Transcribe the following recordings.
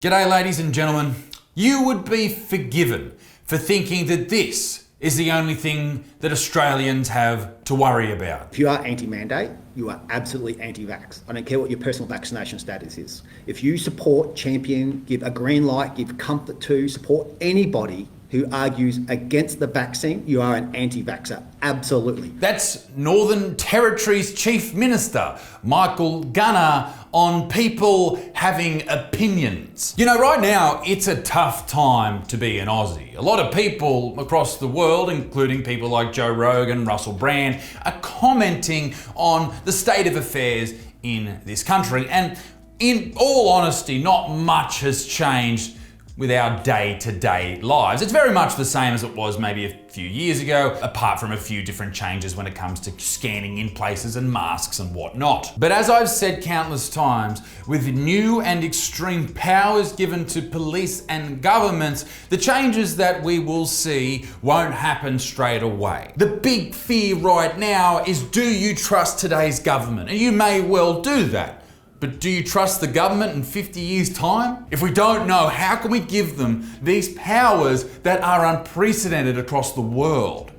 G'day ladies and gentlemen. You would be forgiven for thinking that this is the only thing that Australians have to worry about. If you are anti-mandate, you are absolutely anti-vax. I don't care what your personal vaccination status is. If you support, champion, give a green light, give comfort to, support anybody who argues against the vaccine, you are an anti-vaxxer, absolutely. That's Northern Territory's Chief Minister, Michael Gunner, on people having opinions. You know, right now, it's a tough time to be an Aussie. A lot of people across the world, including people like Joe Rogan, Russell Brand, are commenting on the state of affairs in this country. And in all honesty, not much has changed with our day-to-day lives. It's very much the same as it was maybe a few years ago, apart from a few different changes when it comes to scanning in places and masks and whatnot. But as I've said countless times, with new and extreme powers given to police and governments, the changes that we will see won't happen straight away. The big fear right now is, do you trust today's government? And you may well do that. But do you trust the government in 50 years' time? If we don't know, how can we give them these powers that are unprecedented across the world?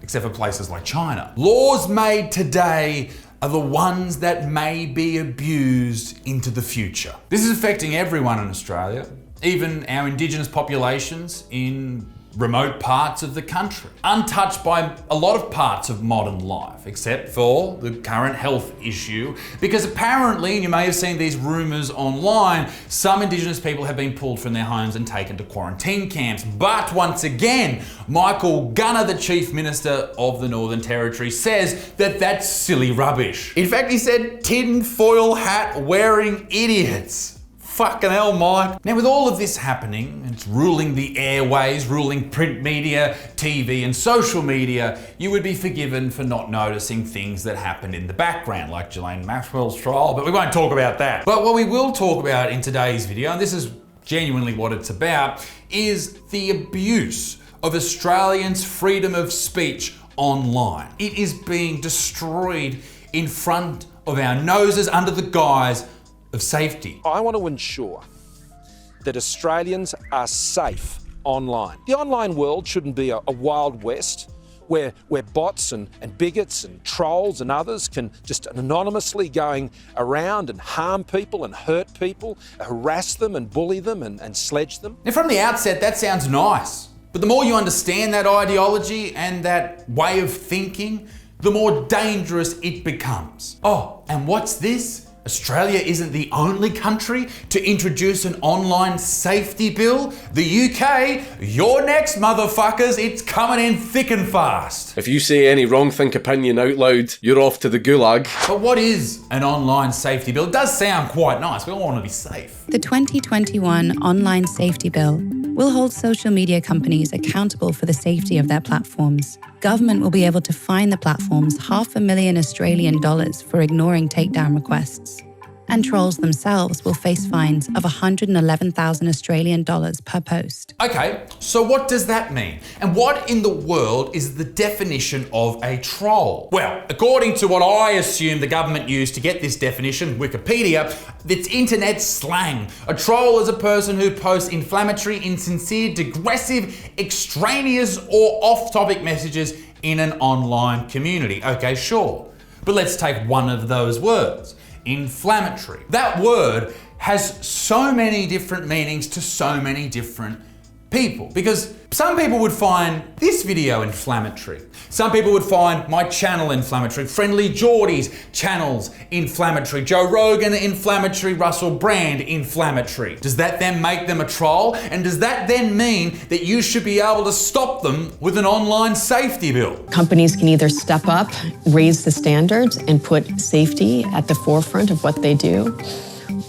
Except for places like China. Laws made today are the ones that may be abused into the future. This is affecting everyone in Australia, even our Indigenous populations in remote parts of the country, untouched by a lot of parts of modern life, except for the current health issue, because apparently, and you may have seen these rumours online, some Indigenous people have been pulled from their homes and taken to quarantine camps. But once again, Michael Gunner, the Chief Minister of the Northern Territory, says that that's silly rubbish. In fact, he said tin-foil hat wearing idiots. Fucking hell, Mike. Now, with all of this happening, it's ruling the airways, ruling print media, TV and social media, you would be forgiven for not noticing things that happened in the background, like Ghislaine Maxwell's trial, but we won't talk about that. But what we will talk about in today's video, and this is genuinely what it's about, is the abuse of Australians' freedom of speech online. It is being destroyed in front of our noses under the guise of safety. I want to ensure that Australians are safe online. The online world shouldn't be a wild west where bots and bigots and trolls and others can just anonymously going around and harm people and hurt people, harass them and bully them and sledge them. Now, from the outset, that sounds nice. But the more you understand that ideology and that way of thinking, the more dangerous it becomes. Oh, and what's this? Australia isn't the only country to introduce an online safety bill. The UK, you're next, motherfuckers. It's coming in thick and fast. If you say any wrong think opinion out loud, you're off to the gulag. But what is an online safety bill? It does sound quite nice. We all want to be safe. The 2021 Online Safety Bill will hold social media companies accountable for the safety of their platforms. Government will be able to fine the platforms $500,000 Australian for ignoring takedown requests. And trolls themselves will face fines of $111,000 Australian per post. Okay, so what does that mean? And what in the world is the definition of a troll? Well, according to what I assume the government used to get this definition, Wikipedia, it's internet slang. A troll is a person who posts inflammatory, insincere, digressive, extraneous, or off-topic messages in an online community. Okay, sure. But let's take one of those words. Inflammatory. That word has so many different meanings to so many different people, because some people would find this video inflammatory. Some people would find my channel inflammatory, Friendly Geordie's channels inflammatory, Joe Rogan inflammatory, Russell Brand inflammatory. Does that then make them a troll? And does that then mean that you should be able to stop them with an online safety bill? Companies can either step up, raise the standards, and put safety at the forefront of what they do,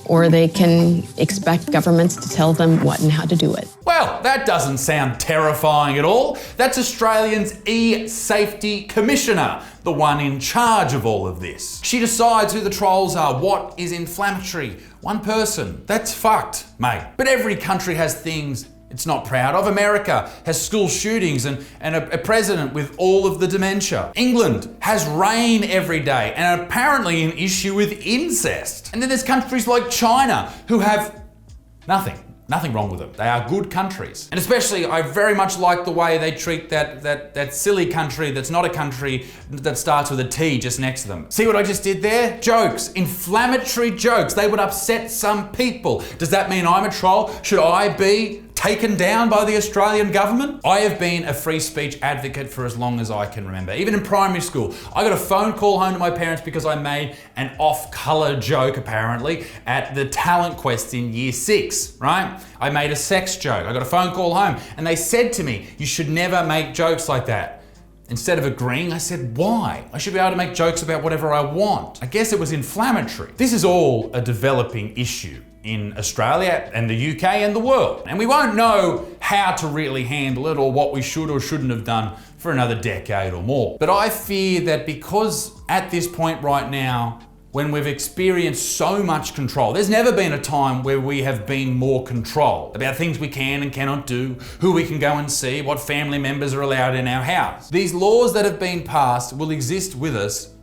or they can expect governments to tell them what and how to do it. Well, that doesn't sound terrifying at all. That's Australia's e-safety commissioner, the one in charge of all of this. She decides who the trolls are, what is inflammatory. One person. That's fucked, mate. But every country has things it's not proud of. America has school shootings and a president with all of the dementia. England has rain every day and apparently an issue with incest. And then there's countries like China who have Nothing wrong with them. They are good countries. And especially, I very much like the way they treat that silly country that's not a country that starts with a T just next to them. See what I just did there? Jokes, inflammatory jokes. They would upset some people. Does that mean I'm a troll? Should I be taken down by the Australian government? I have been a free speech advocate for as long as I can remember. Even in primary school, I got a phone call home to my parents because I made an off-colour joke, apparently, at the talent quest in year 6, right? I made a sex joke. I got a phone call home and they said to me, you should never make jokes like that. Instead of agreeing, I said, why? I should be able to make jokes about whatever I want. I guess it was inflammatory. This is all a developing issue in Australia and the UK and the world. And we won't know how to really handle it or what we should or shouldn't have done for another decade or more. But I fear that because at this point right now, when we've experienced so much control, there's never been a time where we have been more controlled about things we can and cannot do, who we can go and see, what family members are allowed in our house. These laws that have been passed will exist with us,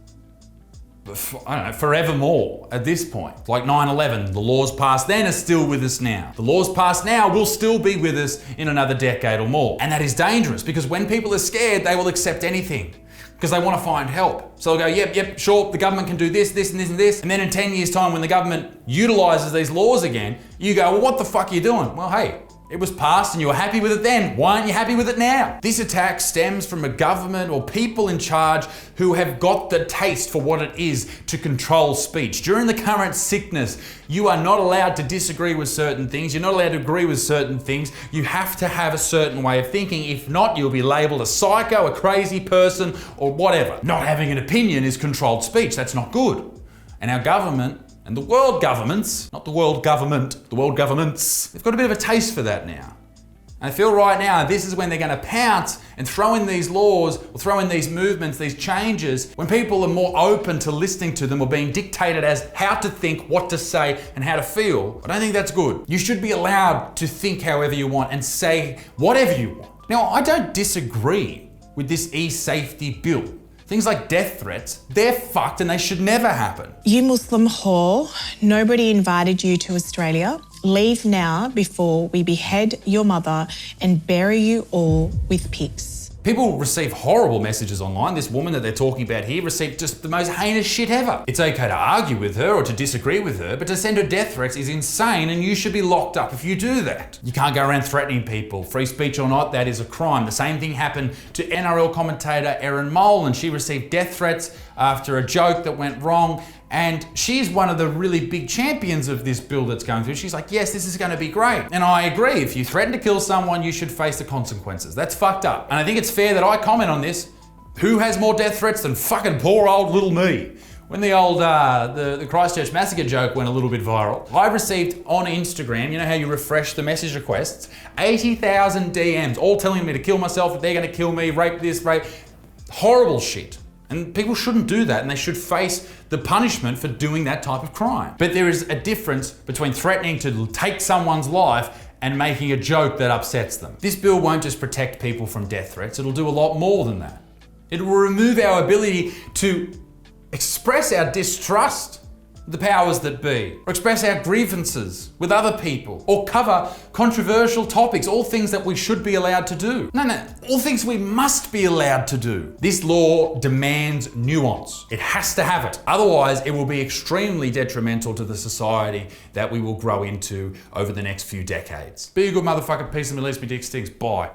I don't know, forevermore at this point. Like 9/11, the laws passed then are still with us now. The laws passed now will still be with us in another decade or more. And that is dangerous because when people are scared, they will accept anything because they want to find help. So they'll go, yep, sure, the government can do this, this, and this, and this. And then in 10 years' time, when the government utilizes these laws again, you go, well, what the fuck are you doing? Well, hey, it was passed and you were happy with it then. Why aren't you happy with it now? This attack stems from a government or people in charge who have got the taste for what it is to control speech. During the current sickness, you are not allowed to disagree with certain things. You're not allowed to agree with certain things. You have to have a certain way of thinking. If not, you'll be labeled a psycho, a crazy person, or whatever. Not having an opinion is controlled speech. That's not good. And our government and the world governments, not the world government, the world governments, they've got a bit of a taste for that now. And I feel right now, this is when they're going to pounce and throw in these laws or throw in these movements, these changes, when people are more open to listening to them or being dictated as how to think, what to say, and how to feel. I don't think that's good. You should be allowed to think however you want and say whatever you want. Now, I don't disagree with this e-safety bill. Things like death threats, they're fucked and they should never happen. You Muslim whore, nobody invited you to Australia. Leave now before we behead your mother and bury you all with pigs. People receive horrible messages online. This woman that they're talking about here received just the most heinous shit ever. It's okay to argue with her or to disagree with her, but to send her death threats is insane and you should be locked up if you do that. You can't go around threatening people. Free speech or not, that is a crime. The same thing happened to NRL commentator Erin Mole, and she received death threats after a joke that went wrong. And she's one of the really big champions of this bill that's going through. She's like, yes, this is going to be great. And I agree. If you threaten to kill someone, you should face the consequences. That's fucked up. And I think it's fair that I comment on this. Who has more death threats than fucking poor old little me? When the old, the Christchurch massacre joke went a little bit viral, I received on Instagram, you know how you refresh the message requests, 80,000 DMs, all telling me to kill myself, that they're going to kill me, rape this, rape. Horrible shit. And people shouldn't do that, and they should face the punishment for doing that type of crime. But there is a difference between threatening to take someone's life and making a joke that upsets them. This bill won't just protect people from death threats, it'll do a lot more than that. It will remove our ability to express our distrust of the powers that be, or express our grievances with other people, or cover controversial topics, all things that we should be allowed to do. No, all things we must be allowed to do. This law demands nuance. It has to have it. Otherwise, it will be extremely detrimental to the society that we will grow into over the next few decades. Be a good motherfucker, peace and release me dick sticks, bye.